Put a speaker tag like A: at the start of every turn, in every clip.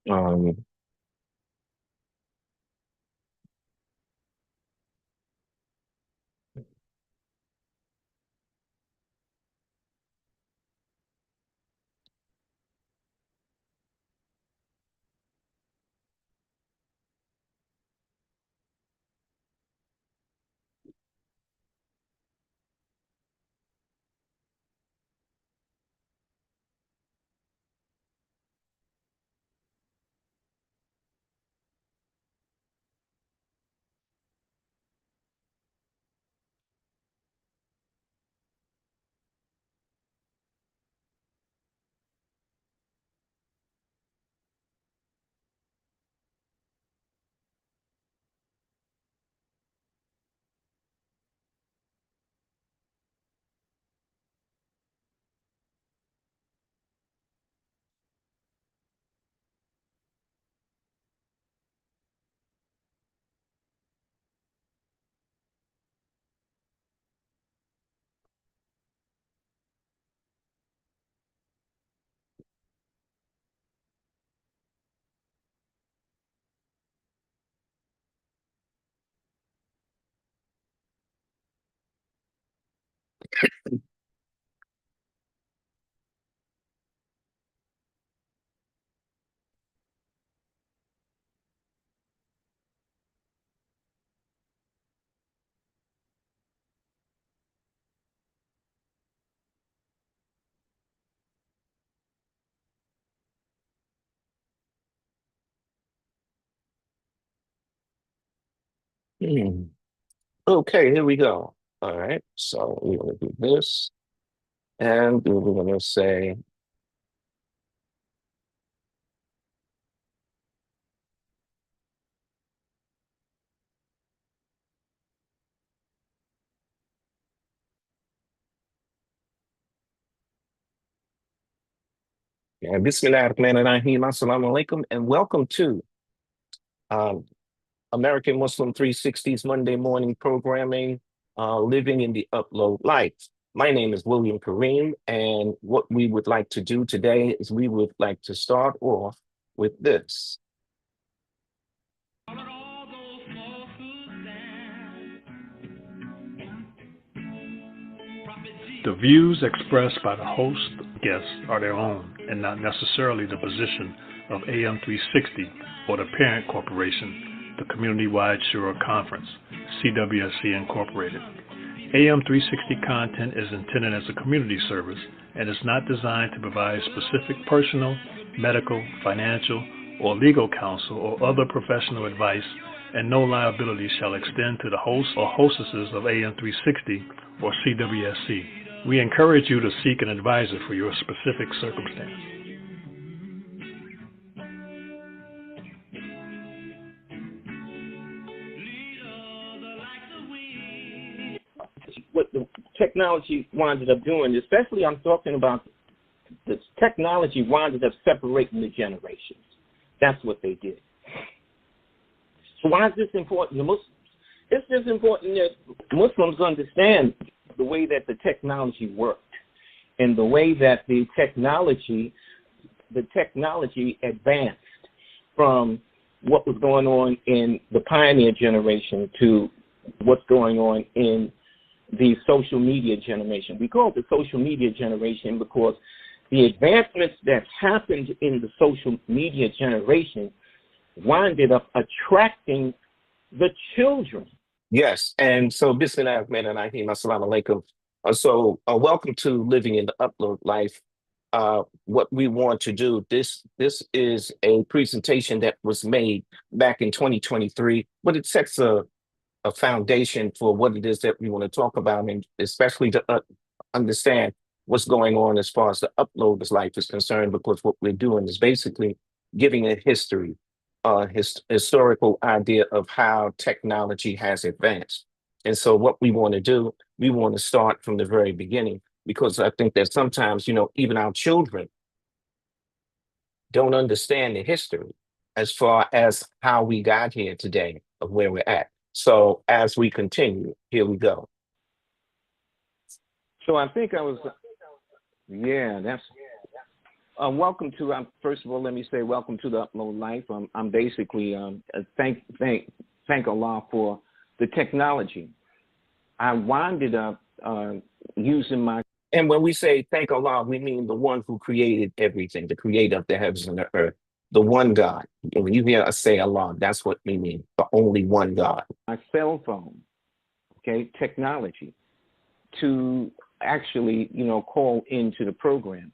A: Um, hmm. Okay, here we go. All right, so we're going to do this, and we're going to say, yeah, Bismillahirrahmanirrahim, Assalamu alaikum, and welcome to um, American Muslim 360's Monday morning programming, Living in the Upload Life. My name is William Kareem, and what we would like to do today is we would like to start off with this.
B: The views expressed by the host guests are their own and not necessarily the position of AM 360 or the parent corporation, the Community-Wide Shura Conference, CWSC Incorporated. AM 360 content is intended as a community service and is not designed to provide specific personal, medical, financial, or legal counsel or other professional advice, and no liability shall extend to the host or hostesses of AM 360 or CWSC. We encourage you to seek an advisor for your specific circumstance.
A: What the technology winded up doing, especially I'm talking about the technology winded up separating the generations. That's what they did. So why is this important to Muslims? It's just important that Muslims understand the way that the technology worked and the way that the technology advanced from what was going on in the pioneer generation to what's going on in the social media generation. We call it the social media generation because the advancements that happened in the social media generation winded up attracting the children. Yes, and so Bismillah, Assalamu alaikum. Welcome to Living in the Upload Life. What we want to do, this is a presentation that was made back in 2023, but it sets a foundation for what it is that we want to talk about, and especially to understand what's going on as far as the uploader's life is concerned, because what we're doing is basically giving a history, historical idea of how technology has advanced. And so what we want to do, we want to start from the very beginning, because I think that sometimes, even our children don't understand the history as far as how we got here today of where we're at. So as we continue, here we go. So I think I was, yeah, that's Welcome to, first of all, let me say welcome to the Upload Life. I'm basically, thank Allah for the technology. I winded up using my, and when we say thank Allah, we mean the one who created everything, the creator of the heavens and the earth, the one God. And when you hear us say Allah, that's what we mean, the only one God. My cell phone, okay, technology, to actually, call into the program.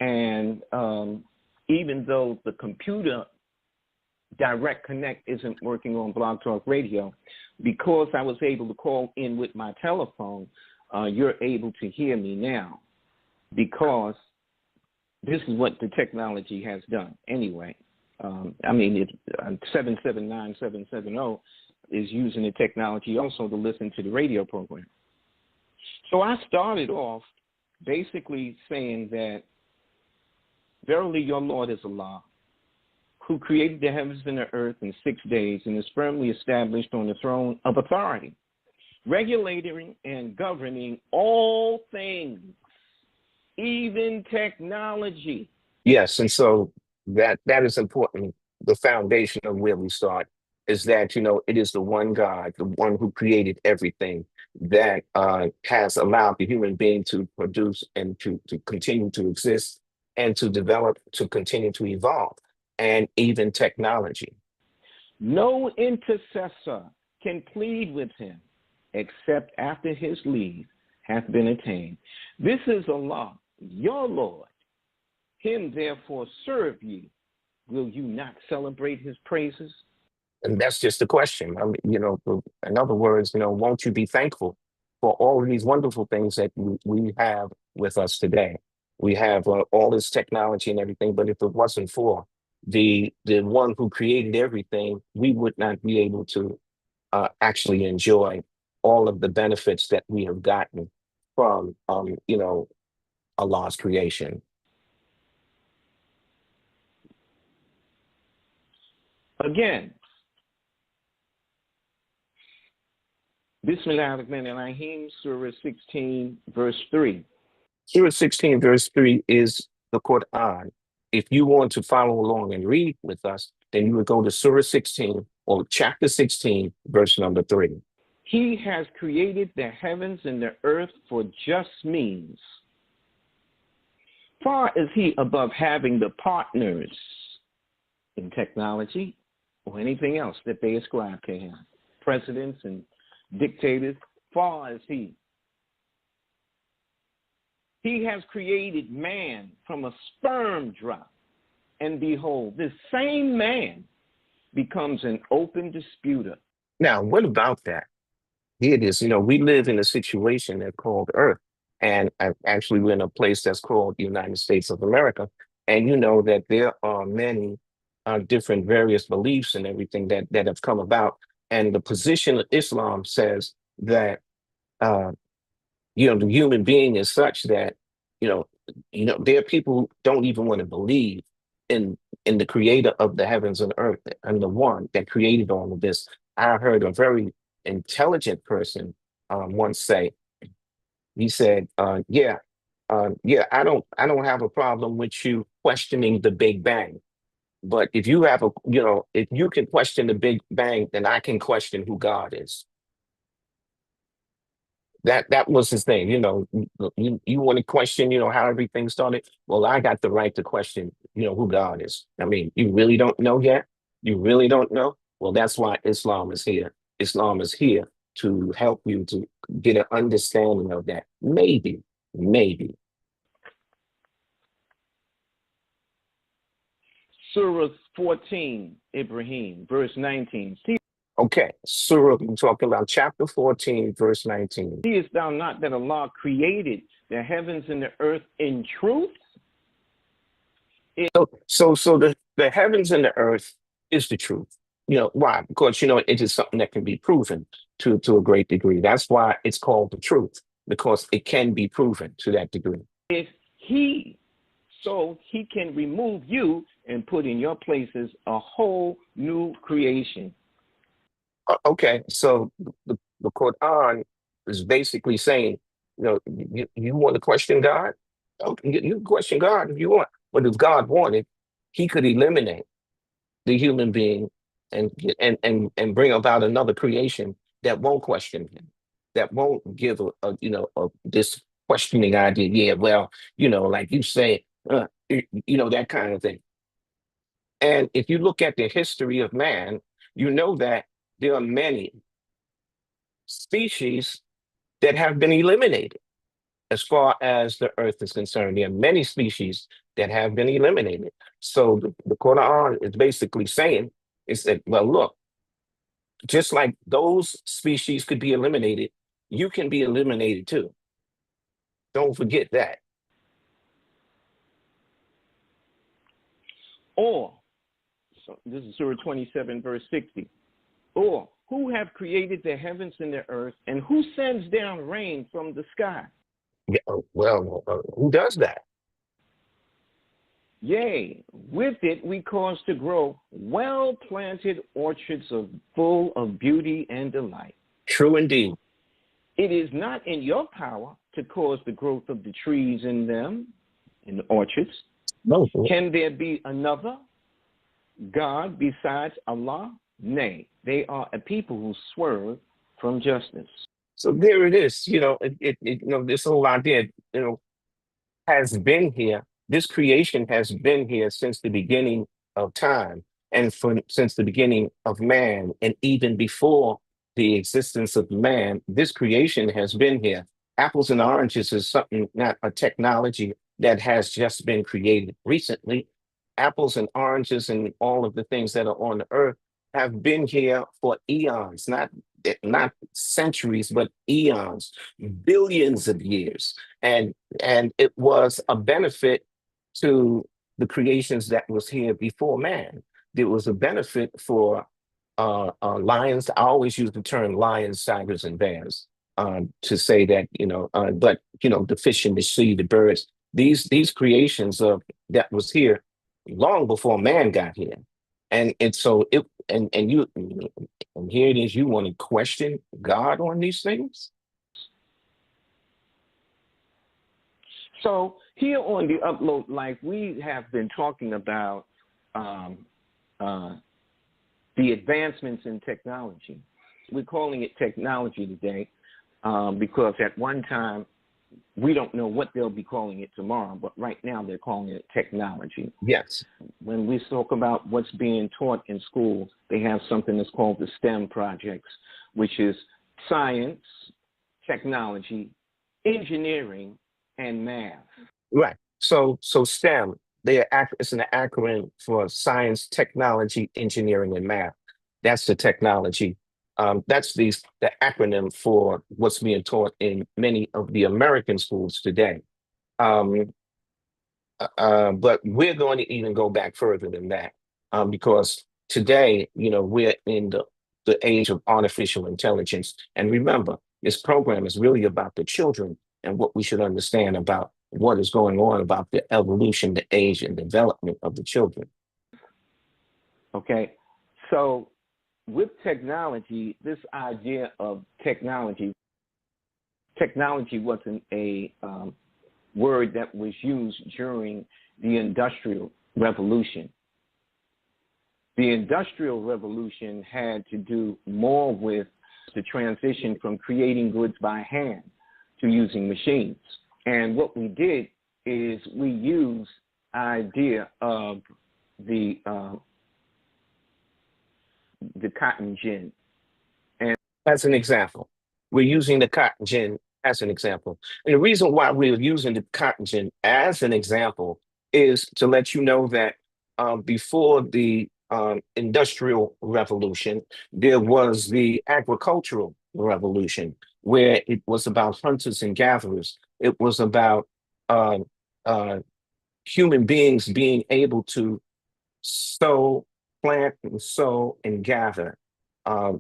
A: And even though the computer direct connect isn't working on Blog Talk Radio, because I was able to call in with my telephone, you're able to hear me now, because this is what the technology has done anyway. 779-770 is using the technology also to listen to the radio program. So I started off basically saying that, verily your Lord is Allah, who created the heavens and the earth in 6 days and is firmly established on the throne of authority, regulating and governing all things, even technology. Yes, and so that is important. The foundation of where we start is that, it is the one God, the one who created everything, that has allowed the human being to produce and to continue to exist and to develop, to continue to evolve, and even technology. No intercessor can plead with him except after his leave hath been attained. This is Allah, your Lord. Him therefore serve ye. Will you not celebrate his praises? And that's just the question. In other words, won't you be thankful for all of these wonderful things that we have with us today? We have all this technology and everything, but if it wasn't for the one who created everything, we would not be able to actually enjoy all of the benefits that we have gotten from, Allah's creation. Again, Bismillahirrahmanirrahim, Surah 16, verse 3. Surah 16, verse 3 is the Quran. If you want to follow along and read with us, then you would go to Surah 16 or chapter 16, verse number 3. He has created the heavens and the earth for just means. Far is he above having the partners in technology or anything else that they ascribe to him. Presidents and dictators, far is he. He has created man from a sperm drop. And behold, this same man becomes an open disputer. Now, what about that? Here it is. We live in a situation that's called Earth. And actually, we're in a place that's called the United States of America. And you know that there are many different various beliefs and everything that have come about. And the position of Islam says that the human being is such that, there are people who don't even want to believe in the creator of the heavens and earth and the one that created all of this. I heard a very intelligent person once say, he said, I don't have a problem with you questioning the Big Bang. But if you have if you can question the Big Bang, then I can question who God is. That was his thing. You want to question, how everything started. Well, I got the right to question, who God is. I mean, you really don't know yet? You really don't know? Well, that's why Islam is here. Islam is here to help you to get an understanding of that. Maybe. Surah 14, Ibrahim, verse 19. Okay, Surah, we're talking about chapter 14, verse 19. Seest thou not that Allah created the heavens and the earth in truth? So the heavens and the earth is the truth. Why? Because, it is something that can be proven to a great degree. That's why it's called the truth, because it can be proven to that degree. So he can remove you and put in your places a whole new creation. Okay, so the Quran is basically saying, you want to question God? Okay, you can question God if you want,
C: But if God wanted, he could eliminate the human being and bring about another creation that won't question him, that won't give this questioning idea. Yeah, well, like you say, that kind of thing. And if you look at the history of man, you know that there are many species that have been eliminated as far as the earth is concerned. There are many species that have been eliminated. So the Quran is basically saying is that, well, look, just like those species could be eliminated, you can be eliminated too. Don't forget that.
A: Or, so this is Surah 27, verse 60. Or, who have created the heavens and the earth, and who sends down rain from the sky?
C: Yeah, well, who does that?
A: Yea, with it we cause to grow well-planted orchards full of beauty and delight.
C: True indeed.
A: It is not in your power to cause the growth of the trees in them, in the orchards.
C: No.
A: Can there be another God besides Allah? Nay, they are a people who swerve from justice.
C: So there it is. This whole idea, has been here. This creation has been here since the beginning of time and since the beginning of man. And even before the existence of man, this creation has been here. Apples and oranges is something, not a technology that has just been created recently. Apples and oranges and all of the things that are on the earth have been here for eons, not centuries, but eons, billions of years. And it was a benefit to the creations that was here before man. There was a benefit for lions. I always use the term lions, tigers, and bears to say that, but the fish in the sea, the birds, these creations of that was here long before man got here. And so it and you and here it is, you want to question God on these things?
A: So here on the Upload Life, we have been talking about the advancements in technology. We're calling it technology today because at one time, we don't know what they'll be calling it tomorrow, but right now they're calling it technology.
C: Yes.
A: When we talk about what's being taught in schools, they have something that's called the STEM projects, which is science, technology, engineering, and math.
C: Right. So STEM, it's an acronym for science, technology, engineering, and math. That's the technology. That's the acronym for what's being taught in many of the American schools today. But we're going to even go back further than that because today, we're in the age of artificial intelligence. And remember, this program is really about the children and what we should understand about what is going on about the evolution, the age, and development of the children.
A: Okay, so with technology, this idea of technology wasn't a word that was used during the Industrial Revolution. The Industrial Revolution had to do more with the transition from creating goods by hand to using machines. And what we did is we used idea of the cotton gin. And
C: as an example, we're using the cotton gin as an example. And the reason why we're using the cotton gin as an example is to let you know that before the Industrial Revolution, there was the Agricultural Revolution, where it was about hunters and gatherers. It was about uh, uh, human beings being able to sow, plant, and sow and gather uh,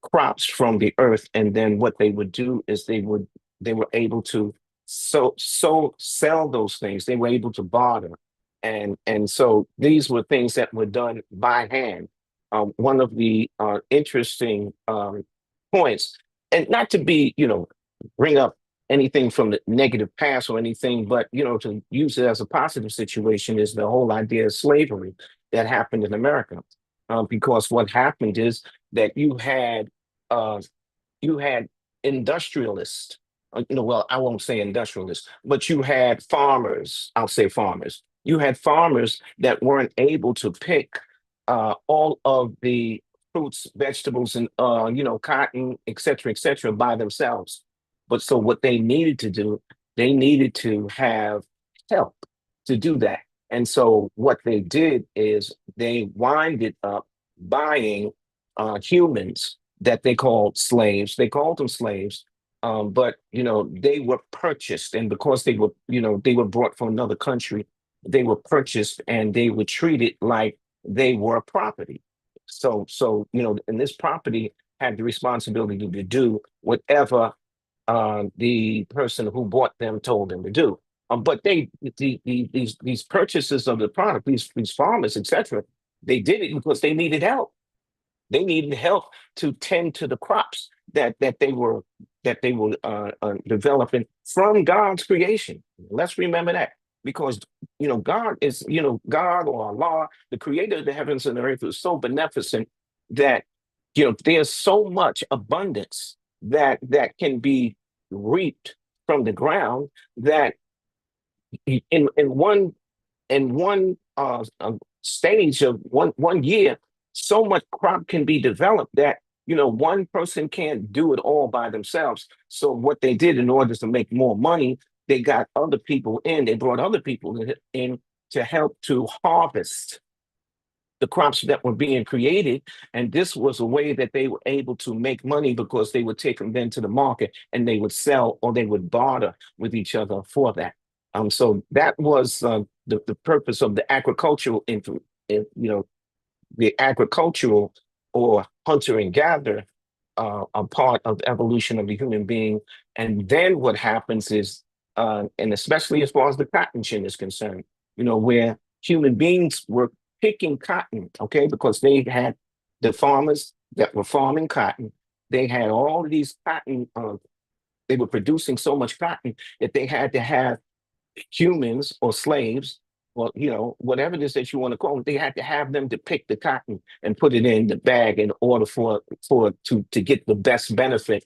C: crops from the earth, and then what they would do is they were able to sell those things. They were able to barter, and so these were things that were done by hand. One of the interesting points, and not to be bring up anything from the negative past or anything, but to use it as a positive situation is the whole idea of slavery that happened in America. Because what happened is that uh, you had industrialists. Well, I won't say industrialists, but you had farmers. I'll say farmers. You had farmers that weren't able to pick all of the fruits, vegetables, and cotton, et cetera, by themselves. But so what they needed to do, they needed to have help to do that. And so what they did is they winded up buying humans that they called slaves. They called them slaves, but they were purchased, and because they were brought from another country, they were purchased and they were treated like they were property. And this property had the responsibility to do whatever the person who bought them told them to do. But these purchases of the product, these farmers, etc., they did it because they needed help. They needed help to tend to the crops that they were developing from God's creation. Let's remember that, because God is God or Allah, the creator of the heavens and the earth, is so beneficent that there's so much abundance that can be reaped from the ground that in one stage of one year, so much crop can be developed that one person can't do it all by themselves. So what they did, in order to make more money, they got other people in. They brought other people in to help to harvest the crops that were being created. And this was a way that they were able to make money, because they would take them then to the market and they would sell, or they would barter with each other for that. So that was the purpose of the agricultural the agricultural or hunter and gatherer a part of the evolution of the human being. And then what happens is, and especially as far as the cotton gin is concerned, where human beings were picking cotton, okay, because they had the farmers that were farming cotton. They had all of these cotton, they were producing so much cotton that they had to have humans or slaves, or whatever it is that you want to call them. They had to have them to pick the cotton and put it in the bag in order to get the best benefit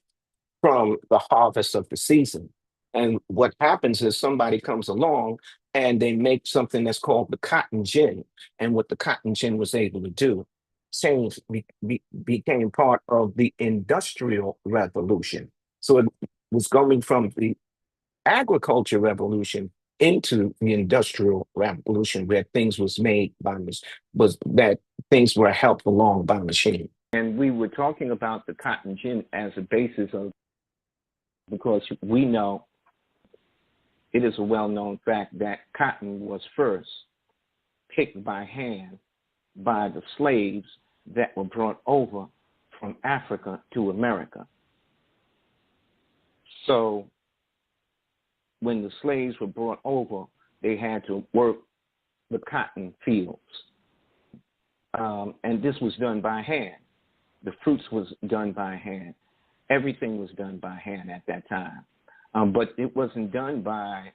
C: from the harvest of the season. And what happens is somebody comes along and they make something that's called the cotton gin. And what the cotton gin was able to do, became part of the industrial revolution. So it was going from the agriculture revolution into the industrial revolution, where things was made by was that things were helped along by machine.
A: And we were talking about the cotton gin as a basis of, because we know it is a well-known fact that cotton was first picked by hand by the slaves that were brought over from Africa to America. So when the slaves were brought over, they had to work the cotton fields. And this was done by hand. The fruits was done by hand. Everything was done by hand at that time. But it wasn't done by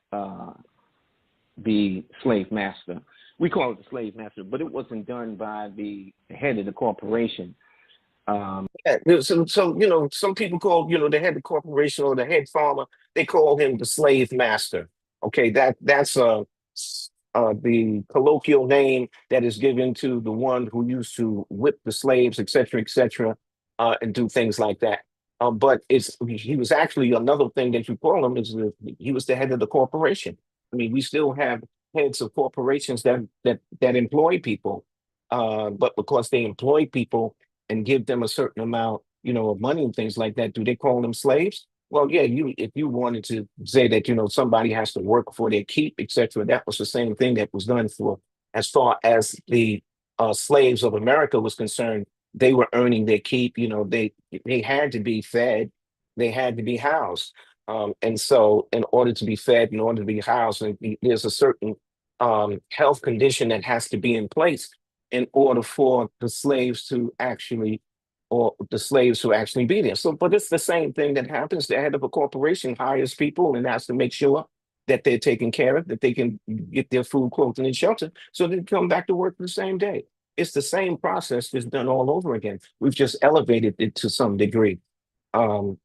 A: the slave master. We call it the slave master, but it wasn't done by the head of the corporation.
C: So some people call the head of the corporation or the head farmer, they call him the slave master. Okay, that's the colloquial name that is given to the one who used to whip the slaves, et cetera, and do things like that. But he was actually, another thing that you call him is he was the head of the corporation. I mean, we still have heads of corporations that employ people, but because they employ people and give them a certain amount, of money and things like that, do they call them slaves? Well, yeah, if you wanted to say that, somebody has to work for their keep, et cetera, that was the same thing that was done for, as far as the slaves of America was concerned. They were earning their keep. They had to be fed, they had to be housed. And so in order to be fed, in order to be housed, there's a certain health condition that has to be in place in order for the slaves to actually, or the slaves who actually be there. So, but it's the same thing that happens. The head of a corporation hires people and has to make sure that they're taken care of, that they can get their food, clothing, and shelter, so they come back to work the same day. It's the same process that's done all over again. We've just elevated it to some degree. I'm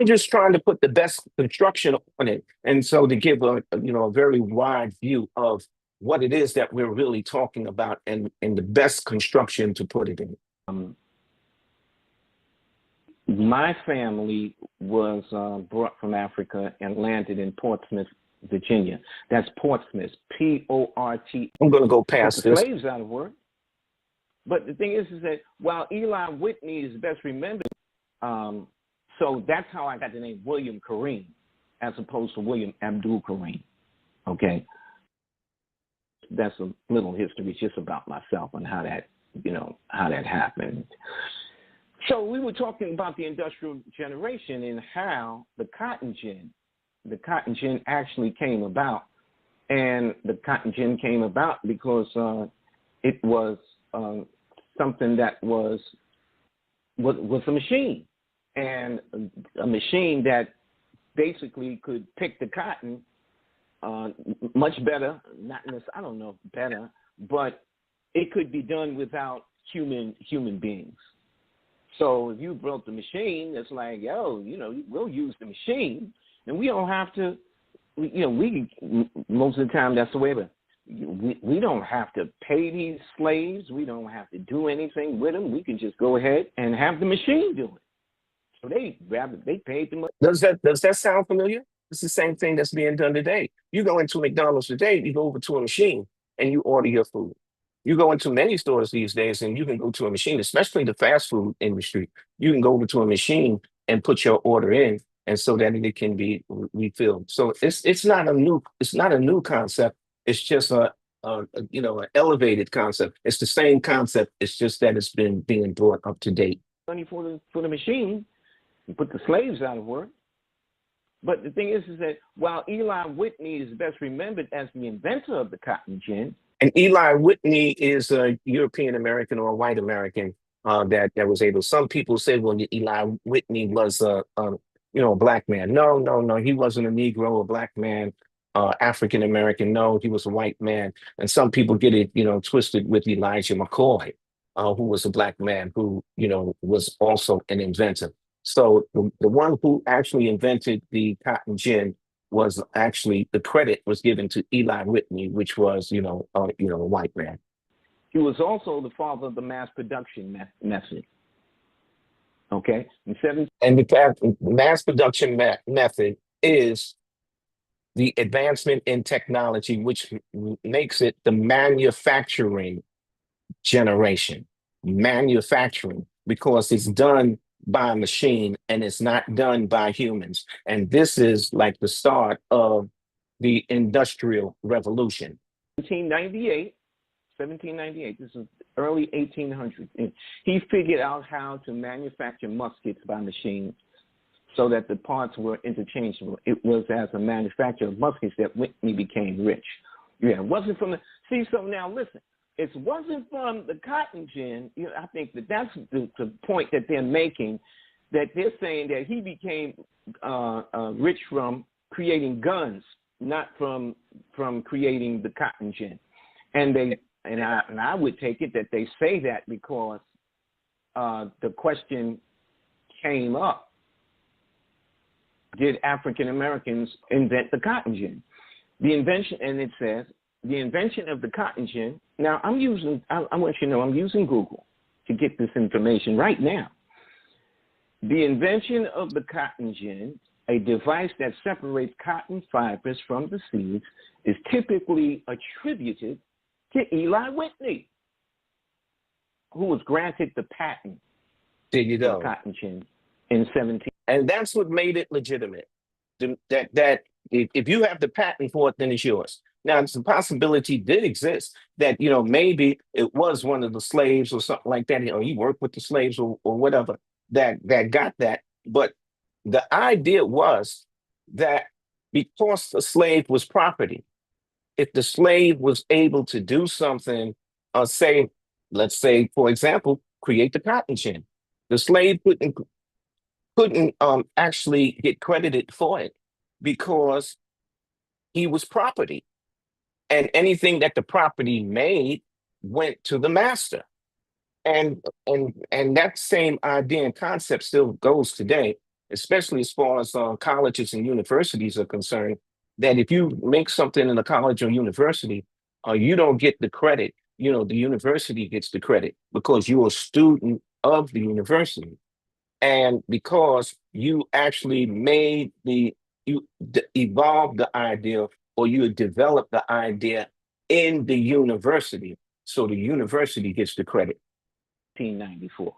C: just trying to put the best construction on it, and so to give a very wide view of what it is that we're really talking about, and the best construction to put it in.
A: My family was brought from Africa and landed in Portsmouth, Virginia. That's Portsmouth, P-O-R-T.
C: I'm going to go
A: Put
C: past
A: the
C: this.
A: slaves out of work. But the thing is that while Eli Whitney is best remembered, so that's how I got the name William Kareem, as opposed to William Abdul Kareem. Okay, that's a little history just about myself and how that happened. So we were talking about the industrial generation and how the cotton gin actually came about, and the cotton gin came about because it was something that was a machine, and a machine that basically could pick the cotton much better, I don't know if better, but it could be done without human beings. So if you built the machine, it's like, we'll use the machine, and we don't have to, most of the time that's the way, but we don't have to pay these slaves. We don't have to do anything with them. We can just go ahead and have the machine do it. So they paid the money.
C: Does that sound familiar? It's the same thing that's being done today. You go into McDonald's today, you go over to a machine and you order your food. You go into many stores these days and you can go to a machine, especially the fast food industry. You can go over to a machine and put your order in, and so that it can be refilled. So it's not a new concept. It's just an elevated concept. It's the same concept. It's just that it's been being brought up to date.
A: Money for the machine, and put the slaves out of work. But the thing is that while Eli Whitney is best remembered as the inventor of the cotton gin,
C: and Eli Whitney is a European American or a white American that was able. Some people say, well, Eli Whitney was a black man. No, he wasn't a Negro, a black man, African American. No, he was a white man. And some people get it, twisted with Elijah McCoy, who was a black man who, was also an inventor. So the one who actually invented the cotton gin was actually, the credit was given to Eli Whitney, which was, a white man.
A: He was also the father of the mass production method. Okay,
C: and the mass production method is the advancement in technology, which makes it the manufacturing generation. Manufacturing, because it's done by a machine and it's not done by humans. And this is like the start of the Industrial Revolution.
A: 1798, this is early 1800s. And he figured out how to manufacture muskets by machine so that the parts were interchangeable. It was as a manufacturer of muskets that Whitney became rich. Yeah, it wasn't from so now listen, it wasn't from the cotton gin. I think that's the point that they're making, that they're saying that he became rich from creating guns, not from creating the cotton gin. And I would take it that they say that because the question came up: did African Americans invent the cotton gin? The invention, and it says the invention of the cotton gin. Now I want you to know I'm using Google to get this information right now. The invention of the cotton gin, a device that separates cotton fibers from the seeds, is typically attributed to Eli Whitney, who was granted the patent for cotton gin in 17.
C: And that's what made it legitimate. That if you have the patent for it, then it's yours. Now, the possibility did exist that, maybe it was one of the slaves or something like that, or he worked with the slaves or whatever that got that. But the idea was that because the slave was property, if the slave was able to do something, let's say, for example, create the cotton gin, The slave couldn't actually get credited for it because he was property, and anything that the property made went to the master. And that same idea and concept still goes today, especially as far as colleges and universities are concerned. That if you make something in a college or university, you don't get the credit. The university gets the credit because you're a student of the university, and because you actually evolved the idea, or you developed the idea in the university, so the university gets the credit.
A: 1894.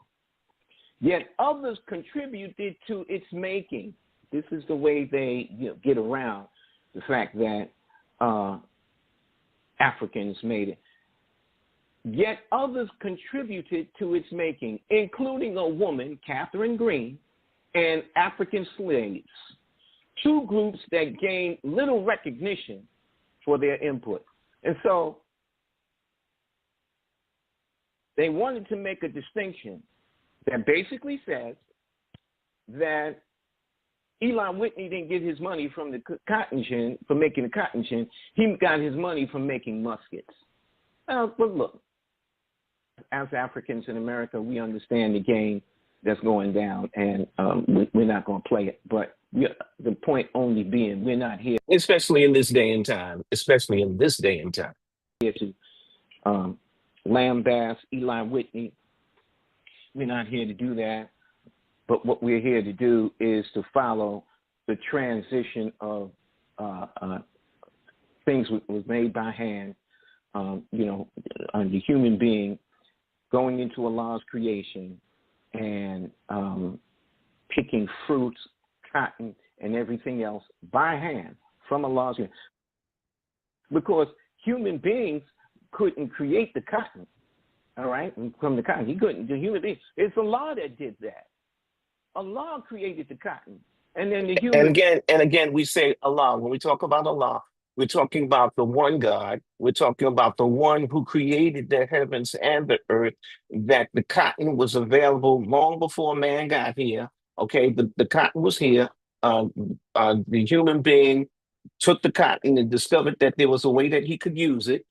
A: Yet others contributed to its making. This is the way they get around the fact that Africans made it. Yet others contributed to its making, including a woman, Catherine Green, and African slaves, two groups that gained little recognition for their input. And so they wanted to make a distinction that basically says that Eli Whitney didn't get his money from the cotton gin, for making the cotton gin. He got his money from making muskets. But look, as Africans in America, we understand the game that's going down, and we're not going to play it. But the point only being, we're not here.
C: Especially in this day and time. Especially in this day and time.
A: Here to lambaste Eli Whitney. We're not here to do that. But what we're here to do is to follow the transition of things was made by hand, the human being going into Allah's creation and picking fruits, cotton, and everything else by hand from Allah's creation. Because human beings couldn't create the cotton, all right, from the cotton. He couldn't, the human beings. It's Allah that did that. Allah created the cotton. And then the human...
C: And again, we say Allah. When we talk about Allah, we're talking about the one God. We're talking about the one who created the heavens and the earth, that the cotton was available long before man got here. Okay, the cotton was here. The human being took the cotton and discovered that there was a way that he could use it,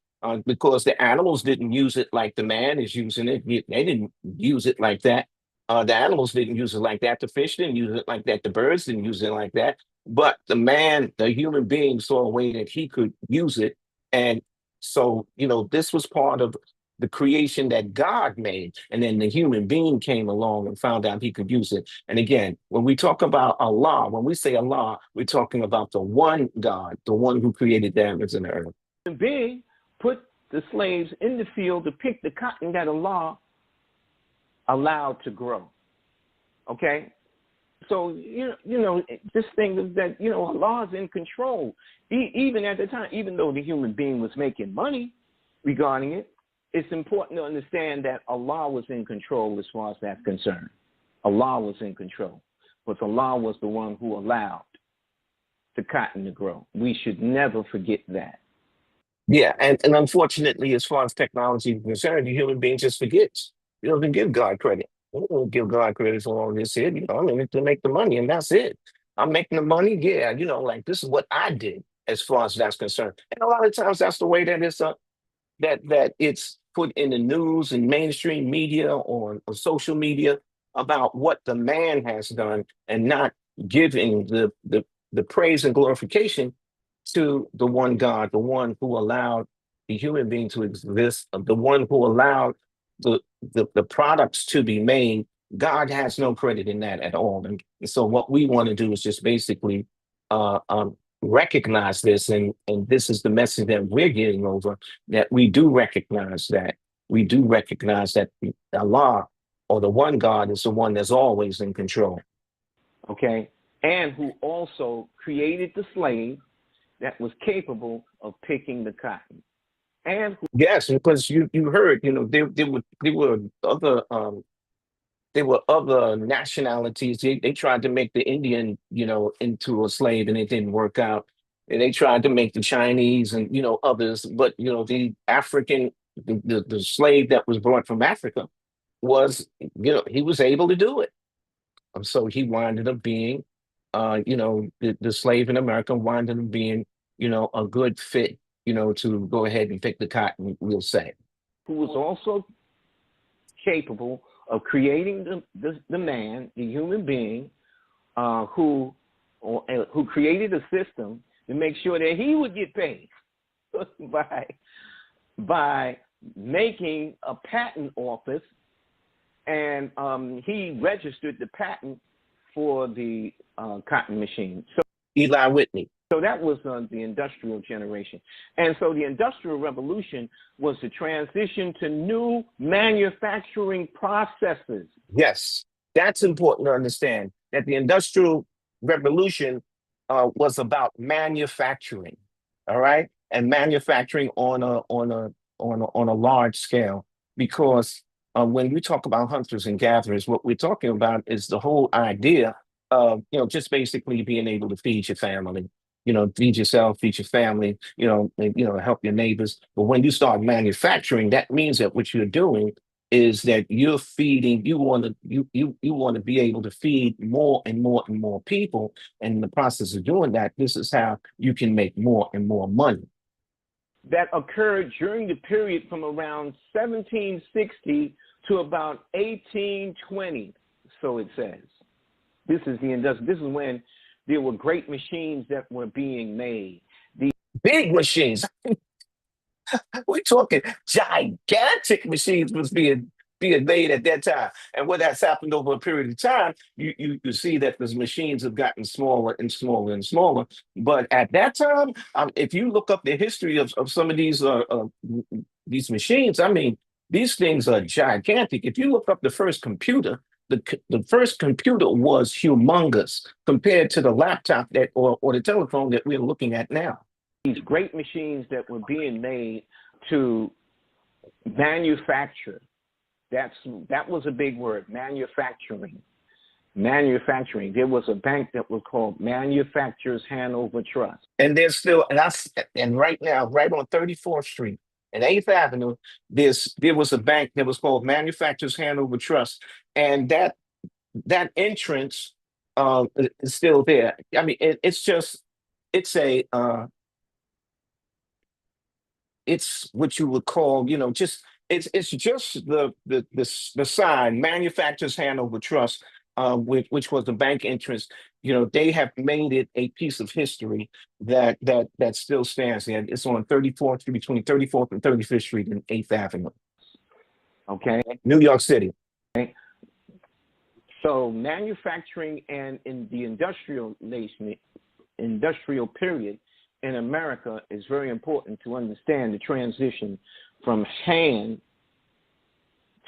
C: because the animals didn't use it like the man is using it. They didn't use it like that. The animals didn't use it like that. The fish didn't use it like that. The birds didn't use it like that. But the man, the human being, saw a way that he could use it. And so, this was part of the creation that God made. And then the human being came along and found out he could use it. And again, when we talk about Allah, when we say Allah, we're talking about the one God, the one who created the heavens and the earth.
A: The human being put the slaves in the field to pick the cotton that Allah allowed to grow. Okay? So, this thing is that, Allah is in control. Even at the time, even though the human being was making money regarding it, it's important to understand that Allah was in control as far as that's concerned. Allah was in control. But Allah was the one who allowed the cotton to grow. We should never forget that.
C: Yeah, and unfortunately, as far as technology is concerned, the human being just forgets. He doesn't give God credit. He don't give God credit for all this here. To make the money, and that's it. I'm making the money, yeah. Like, this is what I did as far as that's concerned. And a lot of times that's the way that it's that it's put in the news and mainstream media or social media about what the man has done, and not giving the praise and glorification to the one God, the one who allowed the human being to exist, the one who allowed the products to be made. God has no credit in that at all. And so what we want to do is just basically recognize this, and this is the message that we're getting over, that we do recognize that. We do recognize that Allah, or the one God, is the one that's always in control.
A: Okay? And who also created the slave that was capable of picking the cotton. And
C: yes, because you heard, there were other nationalities. They tried to make the Indian, into a slave, and it didn't work out. And they tried to make the Chinese and others, but the African, the slave that was brought from Africa, was, he was able to do it. So he winded up being, the slave in America winded up being, a good fit, to go ahead and pick the cotton, we'll say.
A: Who was also capable of creating the man, the human being, who created a system to make sure that he would get paid by making a patent office, and he registered the patent for the cotton machine. So
C: Eli Whitney.
A: So that was the industrial generation. And so the Industrial Revolution was the transition to new manufacturing processes.
C: Yes, that's important to understand, that the Industrial Revolution was about manufacturing, all right, and manufacturing on a large scale. Because when we talk about hunters and gatherers, what we're talking about is the whole idea of just basically being able to feed your family, feed yourself, feed your family, and, help your neighbors. But when you start manufacturing, that means that what you're doing is that you're feeding, you want to be able to feed more and more and more people. And in the process of doing that, this is how you can make more and more money.
A: That occurred during the period from around 1760 to about 1820, so it says. This is when there were great machines that were being made. The
C: big machines. We're talking gigantic machines was being made at that time. And what has happened over a period of time, you see that those machines have gotten smaller and smaller and smaller. But at that time, if you look up the history of some of these machines, I mean, these things are gigantic. If you look up the first computer, the first computer was humongous compared to the laptop or the telephone that we're looking at now.
A: These great machines that were being made to manufacture. That was a big word, manufacturing. Manufacturing. There was a bank that was called Manufacturers Hanover Trust.
C: And there's still, and right now, right on 34th Street and 8th Avenue, there was a bank that was called Manufacturers Hanover Trust. And that entrance is still there. I mean, it's what you would call, it's just the sign, Manufacturers Hanover Trust, which was the bank entrance. They have made it a piece of history that still stands there. It's on 34th Street, between 34th and 35th Street and 8th Avenue.
A: Okay.
C: New York City.
A: Okay. So manufacturing and in the industrial period in America is very important to understand the transition from hand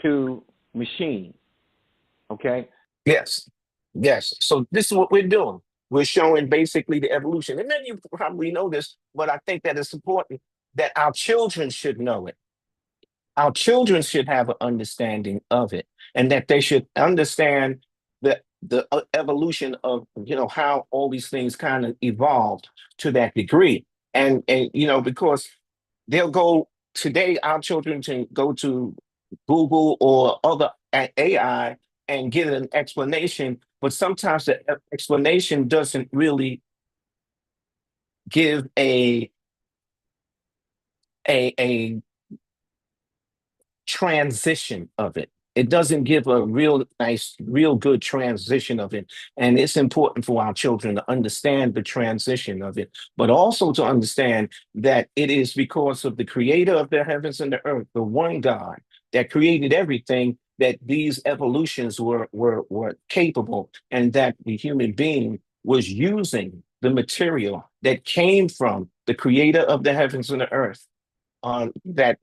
A: to machine. Okay?
C: Yes. So this is what we're doing. We're showing basically the evolution. And then you probably know this, but I think that it's important that our children should know it. Our children should have an understanding of it, and that they should understand the evolution of how all these things kind of evolved to that degree. And because they'll go today, our children can go to Google or other AI and get an explanation, but sometimes the explanation doesn't really give a transition of it. It doesn't give a real nice, real good transition of it. And it's important for our children to understand the transition of it, but also to understand that it is because of the creator of the heavens and the earth, the one God that created everything, that these evolutions were capable, and that the human being was using the material that came from the creator of the heavens and the earth. That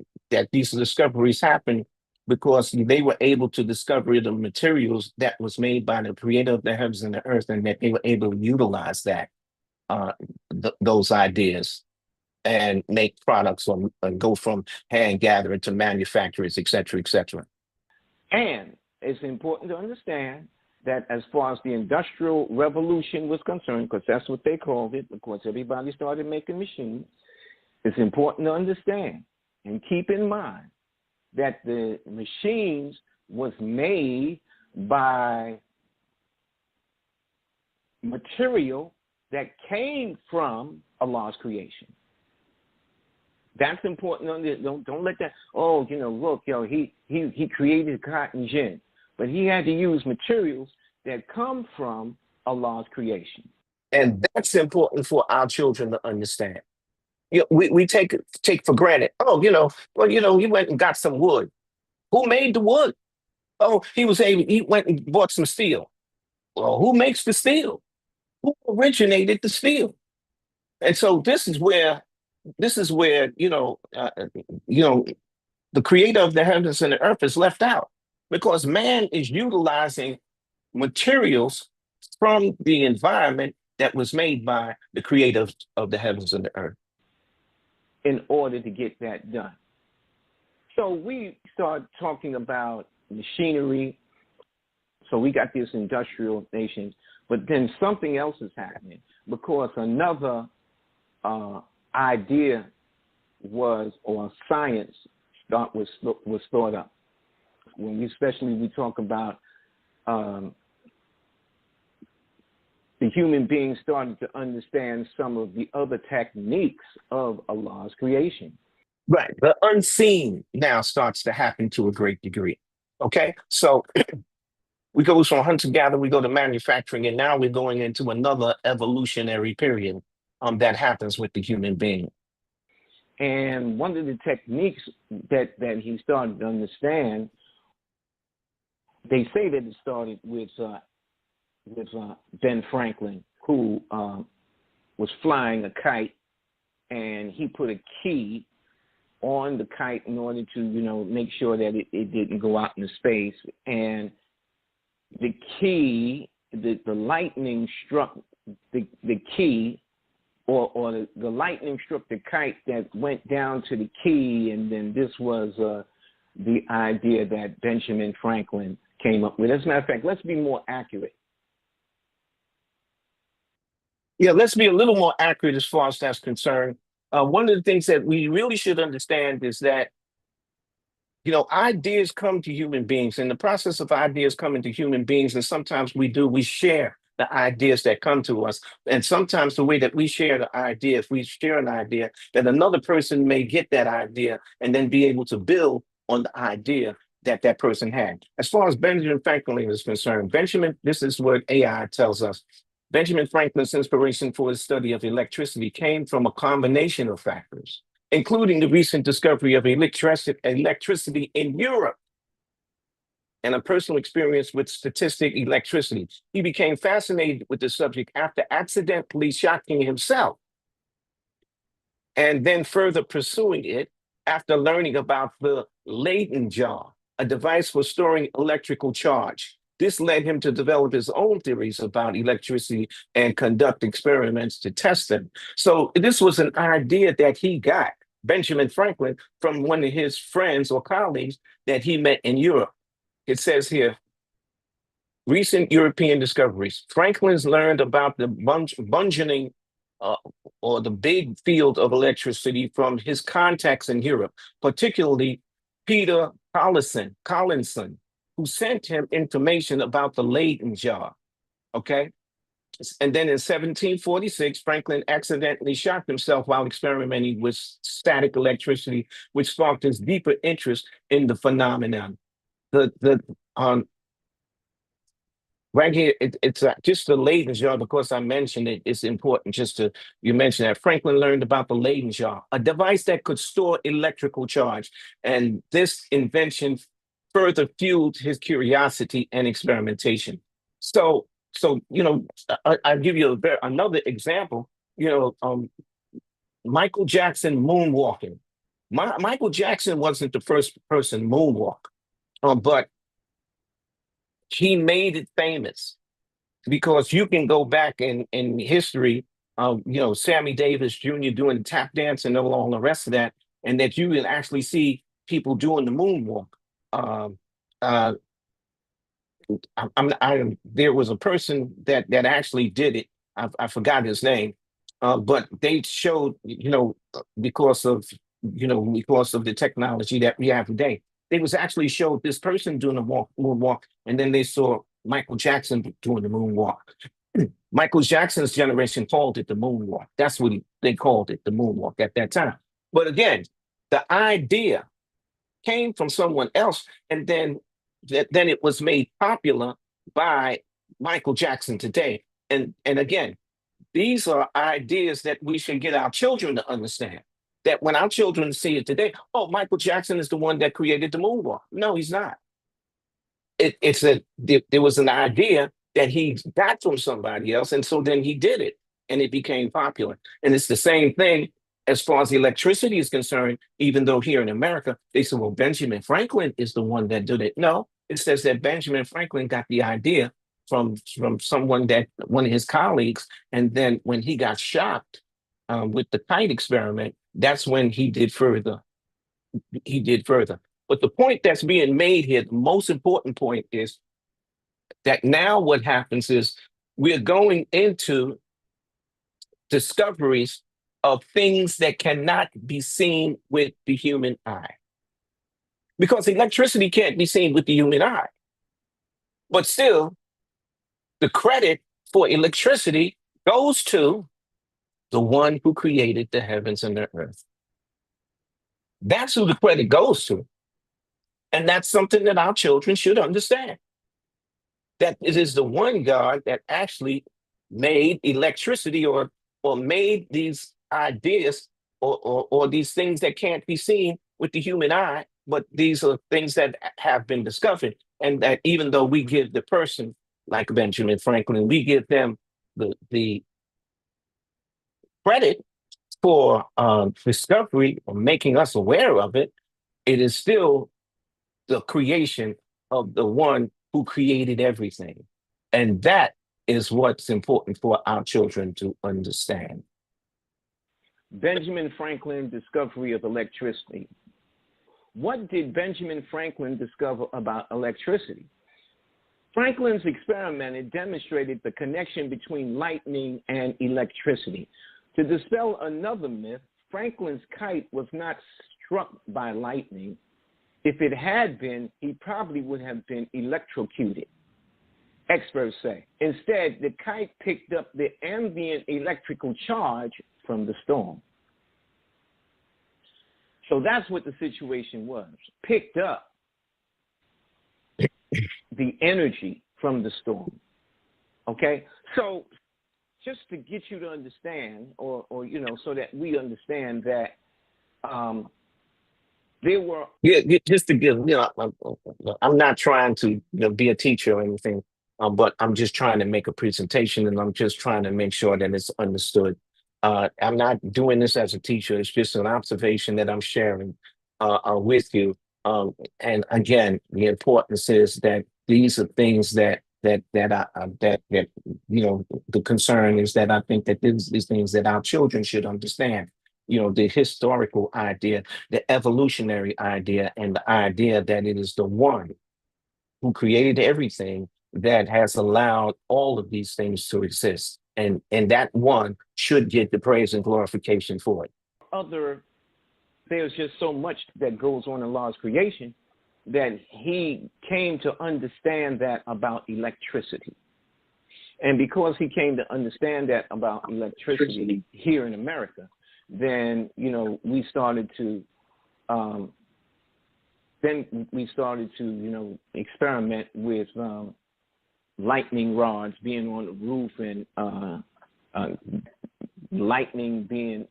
C: these discoveries happened because they were able to discover the materials that was made by the creator of the heavens and the earth, and that they were able to utilize those ideas and make products or go from hand gathering to manufacturers, et cetera, et cetera.
A: And it's important to understand that as far as the Industrial Revolution was concerned, because that's what they called it, because everybody started making machines, it's important to understand and keep in mind that the machines was made by material that came from Allah's creation. That's important. Don't let that. Oh, look, he created cotton gin, but he had to use materials that come from Allah's creation.
C: And that's important for our children to understand. We take for granted. Oh, he went and got some wood. Who made the wood? Oh, he went and bought some steel. Well, who makes the steel? Who originated the steel? And so this is where the creator of the heavens and the earth is left out, because man is utilizing materials from the environment that was made by the creator of the heavens and the earth
A: in order to get that done. So we start talking about machinery. So we got this industrial nation, but then something else is happening, because another idea or science was thought up. Especially we talk about the human beings starting to understand some of the other techniques of Allah's creation.
C: Right. The unseen now starts to happen to a great degree. Okay. So we go from hunter-gatherer, we go to manufacturing, and now we're going into another evolutionary period that happens with the human being.
A: And one of the techniques that he started to understand, they say that it started with Ben Franklin, who was flying a kite, and he put a key on the kite in order to, make sure that it didn't go out into space. And the key, the lightning struck the key, or the lightning struck the kite that went down to the key, and then this was the idea that Benjamin Franklin came up with. As a matter of fact, let's be more accurate.
C: Yeah, let's be a little more accurate as far as that's concerned. One of the things that we really should understand is that, ideas come to human beings. In the process of ideas coming to human beings, and sometimes we share the ideas that come to us. And sometimes the way that we share the idea, if we share an idea, that another person may get that idea and then be able to build on the idea that person had. As far as Benjamin Franklin is concerned, this is what AI tells us. Benjamin Franklin's inspiration for his study of electricity came from a combination of factors, including the recent discovery of electricity in Europe and a personal experience with statistic electricity. He became fascinated with the subject after accidentally shocking himself, and then further pursuing it after learning about the Leyden jar, a device for storing electrical charge. This led him to develop his own theories about electricity and conduct experiments to test them. So this was an idea that he got, Benjamin Franklin, from one of his friends or colleagues that he met in Europe. It says here, recent European discoveries. Franklin's learned about the burgeoning or the big field of electricity from his contacts in Europe, particularly Peter Collinson, who sent him information about the Leyden jar. Okay. And then in 1746, Franklin accidentally shocked himself while experimenting with static electricity, which sparked his deeper interest in the phenomenon. Right here, it's just the Leyden jar, because I mentioned it. It's important you mention that Franklin learned about the Leyden jar, a device that could store electrical charge. And this invention further fueled his curiosity and experimentation. So I'll give you another example. Michael Jackson moonwalking. Michael Jackson wasn't the first person moonwalk, but he made it famous, because you can go back in history, Sammy Davis Jr. doing the tap dance and all the rest of that, and that you can actually see people doing the moonwalk. There was a person that actually did it. I forgot his name, but they showed, because of the technology that we have today, they was actually showed this person doing a moonwalk, and then they saw Michael Jackson doing the moonwalk. Michael Jackson's generation called it the moonwalk. That's what they called it, the moonwalk at that time. But again, the idea came from someone else, and then it was made popular by Michael Jackson today. And again, these are ideas that we should get our children to understand. That when our children see it today, oh, Michael Jackson is the one that created the moonwalk. No, he's not. There was an idea that he got from somebody else, and so then he did it, and it became popular. And it's the same thing as far as electricity is concerned. Even though here in America they say, well, Benjamin Franklin is the one that did it. No, it says that Benjamin Franklin got the idea from someone, that one of his colleagues, and then when he got shocked with the kite experiment, that's when he did further. He did further. But the point that's being made here, the most important point, is that now what happens is we're going into discoveries of things that cannot be seen with the human eye. Because electricity can't be seen with the human eye. But still, the credit for electricity goes to the one who created the heavens and the earth. That's who the credit goes to. And that's something that our children should understand. That it is the one God that actually made electricity, or made these ideas, or these things that can't be seen with the human eye, but these are things that have been discovered. And that even though we give the person like Benjamin Franklin, we give them the credit for discovery or making us aware of it, it is still the creation of the one who created everything. And that is what's important for our children to understand.
A: Benjamin Franklin, discovery of electricity. What did Benjamin Franklin discover about electricity? Franklin's experiment had demonstrated the connection between lightning and electricity. To dispel another myth, Franklin's kite was not struck by lightning. If it had been, he probably would have been electrocuted, experts say. Instead, the kite picked up the ambient electrical charge from the storm. So that's what the situation was. Picked up the energy from the storm. Okay? So just to get you to understand, or so that we understand that there were...
C: Yeah, just to give, I'm not trying to be a teacher or anything, but I'm just trying to make a presentation, and I'm just trying to make sure that it's understood. I'm not doing this as a teacher. It's just an observation that I'm sharing with you. And again, the importance is that these are things that the concern is that I think that these things that our children should understand. The historical idea, the evolutionary idea, and the idea that it is the one who created everything that has allowed all of these things to exist. And that one should get the praise and glorification for it.
A: There's just so much that goes on in Law's creation that he came to understand that about electricity. And because he came to understand that about electricity here in America, then, we started to experiment with lightning rods being on the roof, and lightning being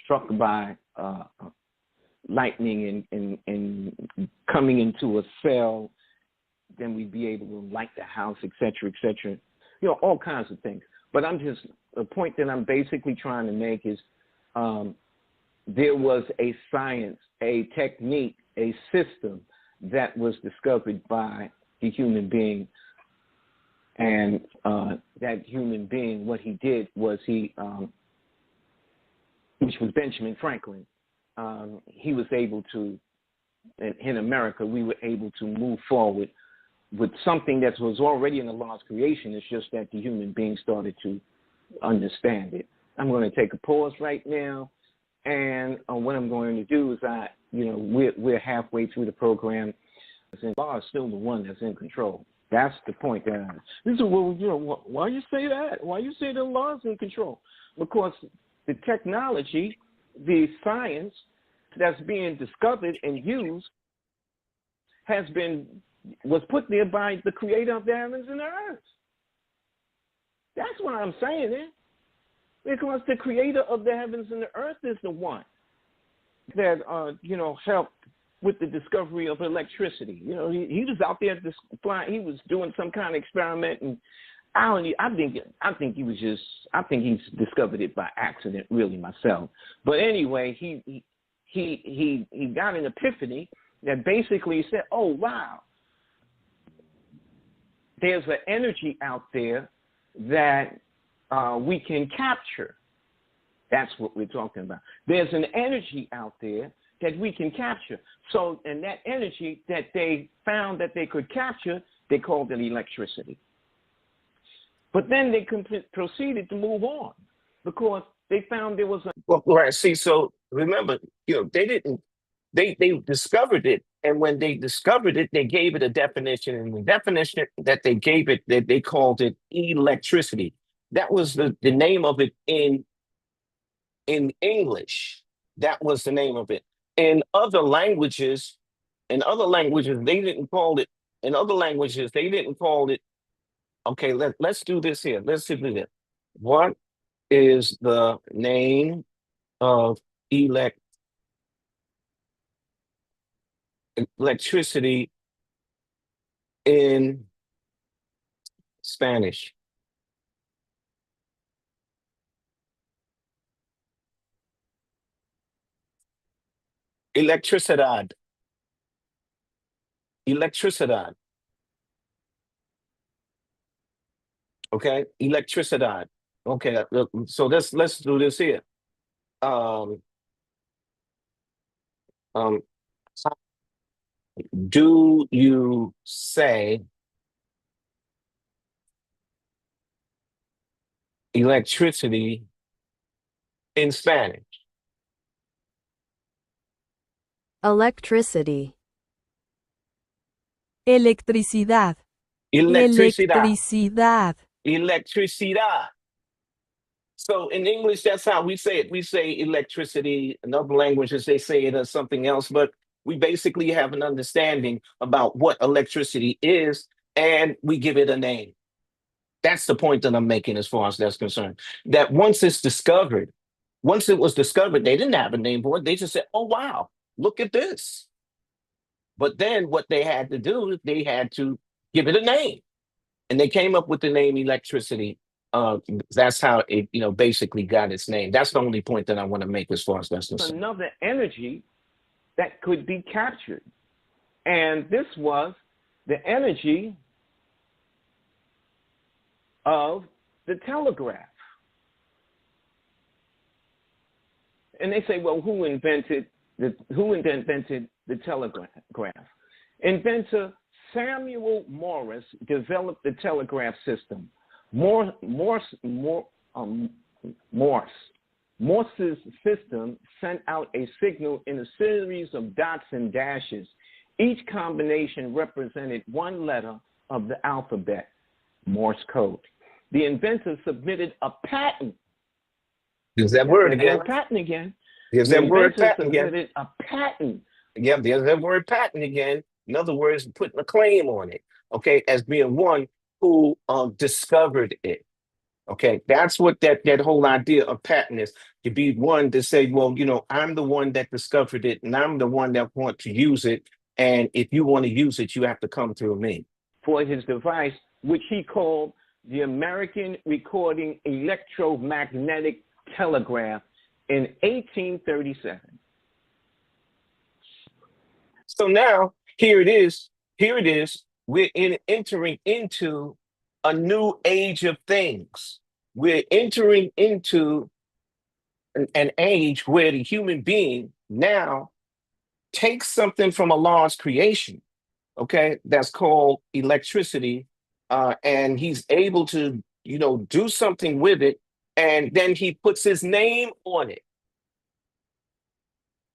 A: struck by lightning and coming into a cell. Then we'd be able to light the house, et cetera, all kinds of things. But the point that I'm basically trying to make is there was a science, a technique, a system that was discovered by the human being. And that human being, what he did was which was Benjamin Franklin, he was able to, in America, we were able to move forward with something that was already in the law's creation. It's just that the human being started to understand it. I'm going to take a pause right now. And what I'm going to do is we're halfway through the program, and Allah is still the one that's in control. That's the point. This is why you say that? Why you say that Allah is in control? Because the technology, the science that's being discovered and used was put there by the creator of the heavens and the earth. That's what I'm saying, because the creator of the heavens and the earth is the one that helped with the discovery of electricity. He was out there flying. He was doing some kind of experiment, and I think he discovered it by accident, really, myself. But anyway, he got an epiphany that basically said, "Oh wow, there's an energy out there that we can capture." That's what we're talking about. There's an energy out there that we can capture. So, and that energy that they found that they could capture, they called it electricity. But then they proceeded to move on because they found there was a...
C: Well, right. See, so remember, they discovered it. And when they discovered it, they gave it a definition. And the definition that they gave it, that they called it electricity. That was the name of it in English. That was the name of it. In other languages, they didn't call it. In other languages, they didn't call it. Okay, let's do this here. Let's do this. What is the name of electricity in Spanish? Electricidad. Electricidad. Okay, electricidad. Okay, so let's do this here. Do you say electricity in Spanish?
D: Electricity. Electricidad.
C: Electricidad.
D: Electricidad.
C: Electricidad. So in English, that's how we say it. We say electricity. In other languages, they say it as something else, but we basically have an understanding about what electricity is, and we give it a name. That's the point that I'm making as far as that's concerned. That once it was discovered, they didn't have a name for it. They just said, "Oh, wow, look at this." But then what they had to do, they had to give it a name. And they came up with the name electricity. That's how it, basically got its name. That's the only point that I want to make as far as that's concerned.
A: Another energy that could be captured. And this was the energy of the telegraph. And they say, well, who invented the telegraph? Inventor Samuel Morse developed the telegraph system. Morse's system sent out a signal in a series of dots and dashes. Each combination represented one letter of the alphabet, Morse code. The inventor submitted a patent.
C: Use that word again.
A: Patent again.
C: Use that word patent again.
A: Submitted a patent.
C: Yeah, there's that word patent again. In other words, putting a claim on it, okay, as being one who discovered it. Okay, that's what that whole idea of patent is, to be one to say, well, I'm the one that discovered it, and I'm the one that want to use it. And if you want to use it, you have to come through me.
A: For his device, which he called the American Recording Electromagnetic Telegraph in 1837.
C: So now here it is. We're entering into a new age of things. We're entering into an age where the human being now takes something from Allah's creation, okay, that's called electricity, and he's able to, do something with it, and then he puts his name on it.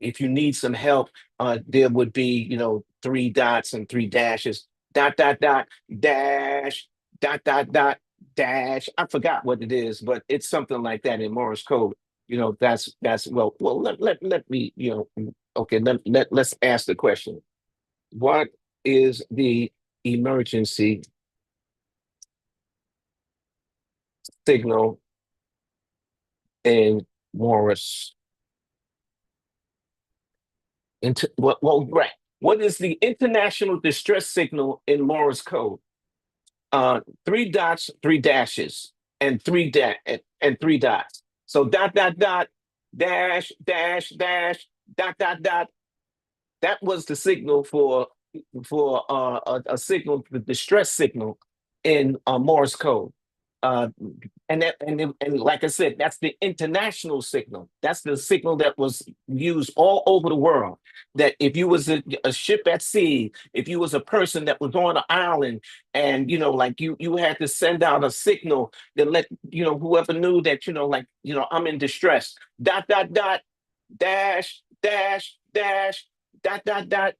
C: if you need some help, there would be, 3 dots and 3 dashes, dot, dot, dot, dash, dot, dot, dot, dash. I forgot what it is, but it's something like that in Morse code. That's well, let me, okay, let's ask the question. What is the emergency signal in Morse? Right. What is the international distress signal in Morse code? 3 dots, 3 dashes, and and 3 dots. So dot dot dot, dash dash dash, dot dot dot. That was the signal for a signal, the distress signal in Morse code. Uh, and like I said, that's the international signal. That's the signal that was used all over the world. That if you was a ship at sea, if you was a person that was on an island, and like you had to send out a signal that let whoever knew that I'm in distress. Dot dot dot, dash dash dash, dot dot dot,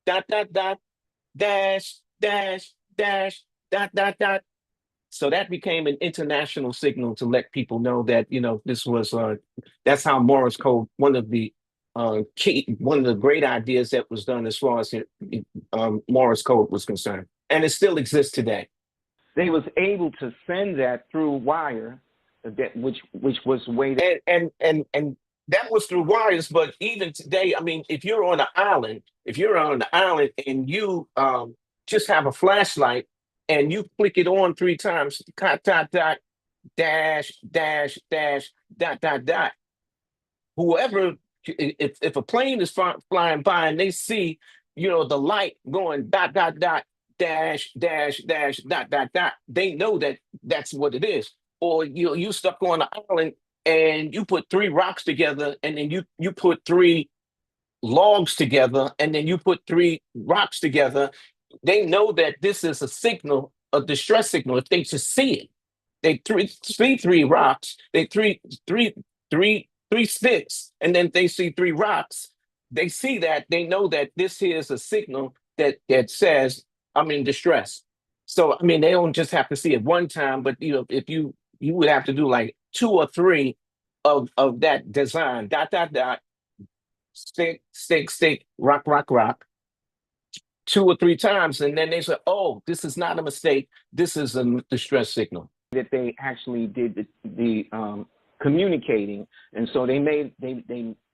C: dot dot dot, dash dash dash, dot dot dot. So that became an international signal to let people know that this was that's how Morse code, one of the great ideas that was done as far as Morse code was concerned, and it still exists today.
A: They was able to send that through wire, which was way
C: And that was through wires, but even today, I mean, if you're on an island and you just have a flashlight and you flick it on 3 times, dot dot dot, dash dash dash, dot dot dot. Whoever, if a plane is flying by and they see, the light going dot dot dot, dash dash dash, dot dot dot, they know that that's what it is. Or you stuck on an island and you put 3 rocks together, and then you put 3 logs together, and then you put 3 rocks together. They know that this is a signal, a distress signal. If they just see it, they see 3 rocks, they three sticks, and then they see 3 rocks. They see that, they know that this here is a signal that says I'm in distress. So I mean, they don't just have to see it one time, but if you would have to do like 2 or 3 of that design, dot dot dot, stick stick stick, rock rock rock, 2 or 3 times, and then they say, "Oh, this is not a mistake. This is a distress signal."
A: that they actually did the communicating, and so they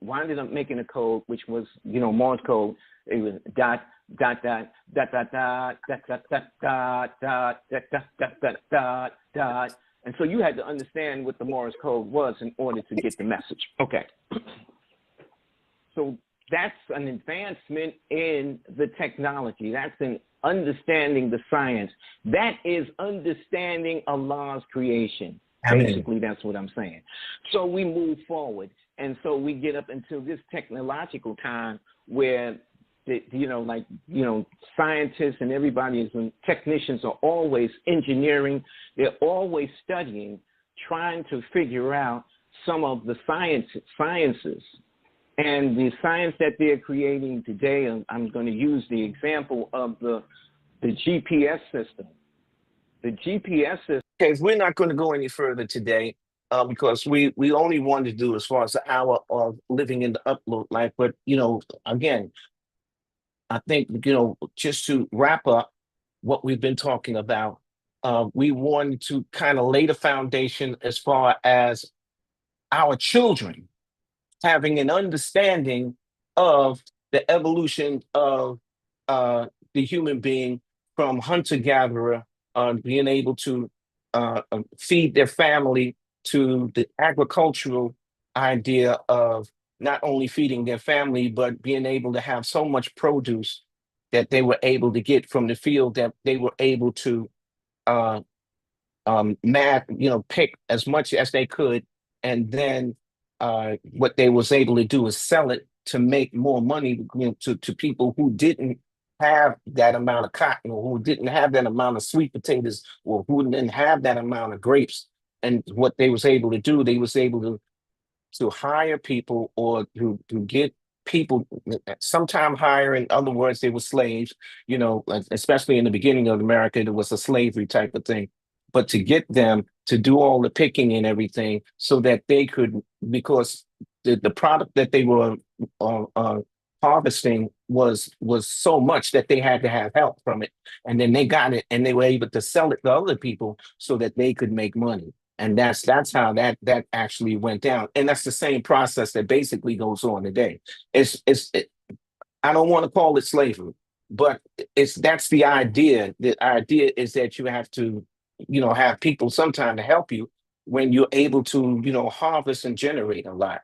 A: winded up making a code which was Morse code. It was dot dot dot dot dot dot dot dot dot dot dot dot dot dot dot dot, and so you had to understand what the Morse code was in order to get the message. Okay, so that's an advancement in the technology. That's an understanding the science. That is understanding Allah's creation.
C: Amen.
A: Basically, that's what I'm saying. So we move forward, and so we get up until this technological time where scientists and everybody technicians are always engineering. They're always studying, trying to figure out some of the sciences. And the science that they're creating today, I'm going to use the example of the GPS system. The GPS system.
C: Okay, we're not going to go any further today because we only wanted to do as far as an hour of living in the upload life. But again, I think just to wrap up what we've been talking about, we wanted to kind of lay the foundation as far as our children having an understanding of the evolution of the human being from hunter-gatherer, being able to feed their family, to the agricultural idea of not only feeding their family, but being able to have so much produce that they were able to get from the field, that they were able to pick as much as they could, and then what they was able to do is sell it to make more money, to people who didn't have that amount of cotton, or who didn't have that amount of sweet potatoes, or who didn't have that amount of grapes. And what they was able to do, they was able to to hire people or to get people, sometime hire, in other words, they were slaves, especially in the beginning of America, it was a slavery type of thing. But to get them to do all the picking and everything so that they could, because the product that they were harvesting was so much that they had to have help from it. And then they got it and they were able to sell it to other people so that they could make money. And that's how that actually went down. And that's the same process that basically goes on today. I don't want to call it slavery, but that's the idea. The idea is that you have to, have people sometime to help you when you're able to, harvest and generate a lot.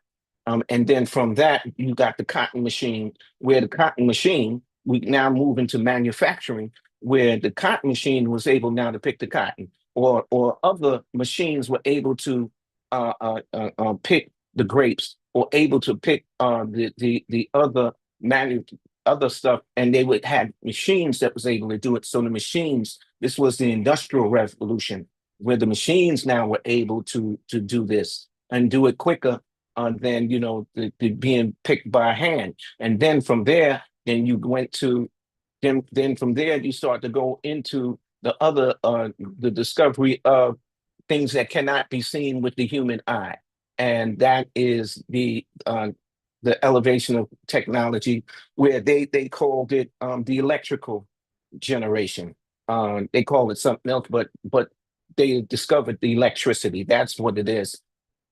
C: And then from that, you got the cotton machine, where the cotton machine, we now move into manufacturing, where the cotton machine was able now to pick the cotton, or other machines were able to pick the grapes, or able to pick the other stuff, and they would have machines that was able to do it. So the machines, this was the industrial revolution, where the machines now were able to do this and do it quicker than the being picked by hand. And then from there, then you went to then from there you start to go into the other the discovery of things that cannot be seen with the human eye, and that is the elevation of technology, where they called it the electrical generation. They call it something else, but they discovered the electricity. That's what it is.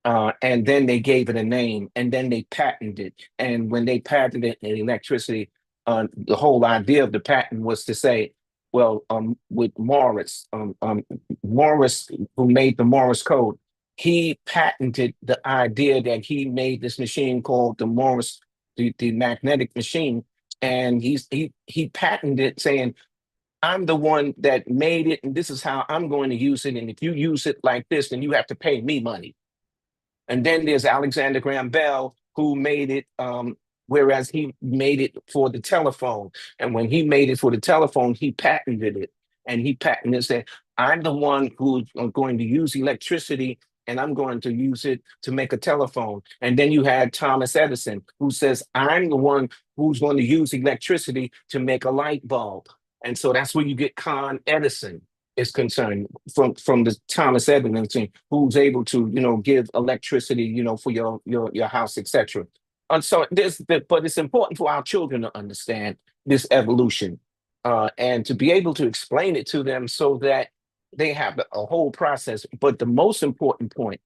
C: And then they gave it a name, and then they patented it. And when they patented electricity, the whole idea of the patent was to say, well, with Morris, who made the Morse code, he patented the idea that he made this machine called the Morse, the magnetic machine, and he patented it, saying, I'm the one that made it, and this is how I'm going to use it. And if you use it like this, then you have to pay me money. And then there's Alexander Graham Bell, who made it, whereas he made it for the telephone. And when he made it for the telephone, he patented it. And he patented it, said, I'm the one who's going to use electricity, and I'm going to use it to make a telephone. And then you had Thomas Edison, who says, I'm the one who's going to use electricity to make a light bulb. And so that's where you get Con Edison is concerned, from the Thomas Edison, who's able to give electricity for your house, etc. And so but it's important for our children to understand this evolution, and to be able to explain it to them so that they have a whole process. But the most important point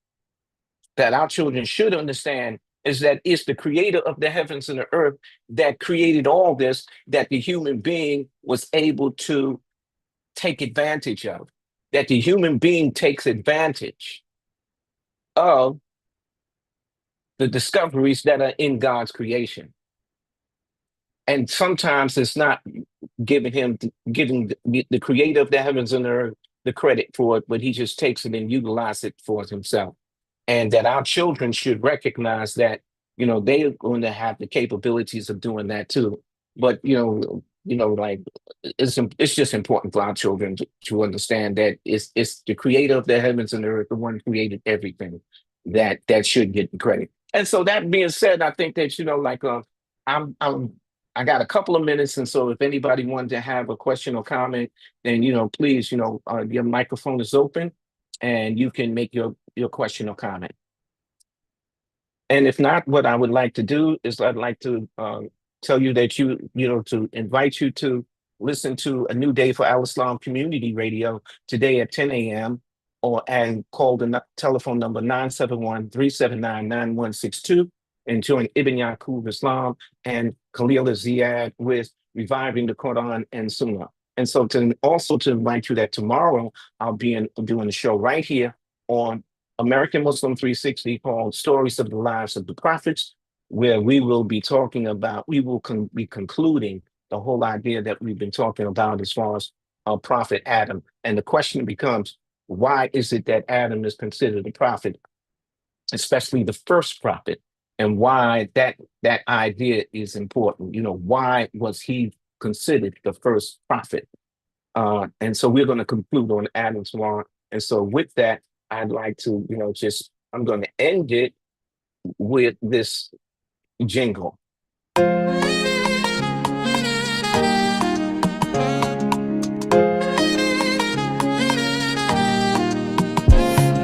C: that our children should understand is that it's the creator of the heavens and the earth that created all this, that the human being was able to take advantage of, that the human being takes advantage of the discoveries that are in God's creation. And sometimes it's not giving the creator of the heavens and the earth the credit for it, but he just takes it and utilizes it for himself. And that our children should recognize that, they are going to have the capabilities of doing that too. But, like, it's just important for our children to understand that it's the creator of the heavens and the earth, the one who created everything, that should get the credit. And so that being said, I think that, I got a couple of minutes. And so if anybody wanted to have a question or comment, then, please, your microphone is open and you can make your question or comment. And if not, what I would like to do is I'd like to tell you that to invite you to listen to A New Day for Al Islam Community Radio today at 10 a.m. and call the telephone number 971-379-9162 and join Ibn Yaqub Islam and Khalil Ziyad with Reviving the Quran and Sunnah. And so to invite you that tomorrow I'll be doing a show right here on American Muslim 360 called Stories of the Lives of the Prophets, where we will be talking about, be concluding the whole idea that we've been talking about as far as Prophet Adam. And the question becomes, why is it that Adam is considered a prophet, especially the first prophet, and why that idea is important? Why was he considered the first prophet? And so we're going to conclude on Adam tomorrow. And so with that, I'd like to, I'm going to end it with this jingle.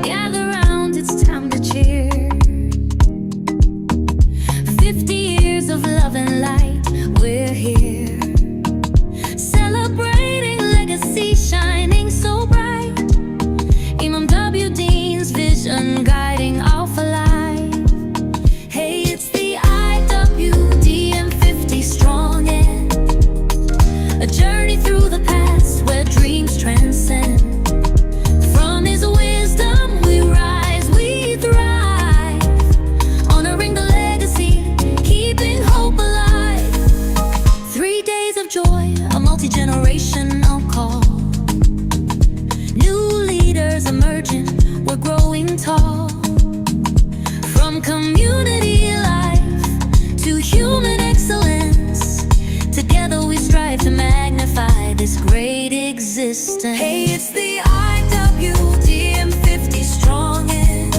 E: Gather round, it's time to cheer. 50 years of love and light, we're here. Celebrating legacy shining so bright. Imam W. Dean's vision guiding all for life. Hey, it's the IWDM 50 strong and a journey through the past where dreams transcend. From his wisdom we rise, we thrive, honoring the legacy, keeping hope alive. 3 days of joy, a multi-generational call. New leaders emerging, we're growing tall. From community life to human excellence, together we strive to magnify this great existence. Hey, it's the IWDM 50 strong and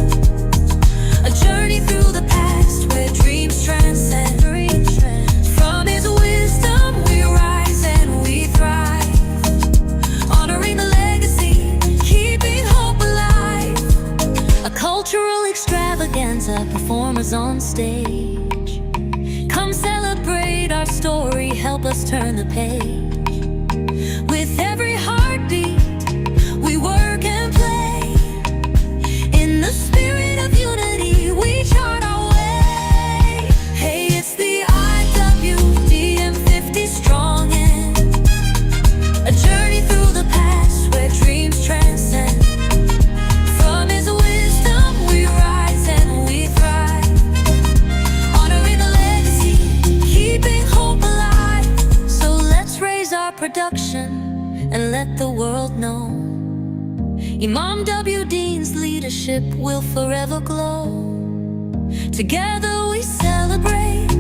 E: a journey through the past where dreams transcend. From his wisdom we rise and we thrive, honoring the legacy, keeping hope alive. A cultural extravaganza, performers on stage. Come celebrate our story, help us turn the page. With every heartbeat, we work and play. In the spirit of unity, we chart our way. Hey, it's the IWDM 50 strong and a journey through the past where dreams transcend. From his wisdom we rise and we thrive, honoring the legacy, keeping hope alive. So let's raise our production and let the world know Imam W. Dean's leadership will forever glow. Together we celebrate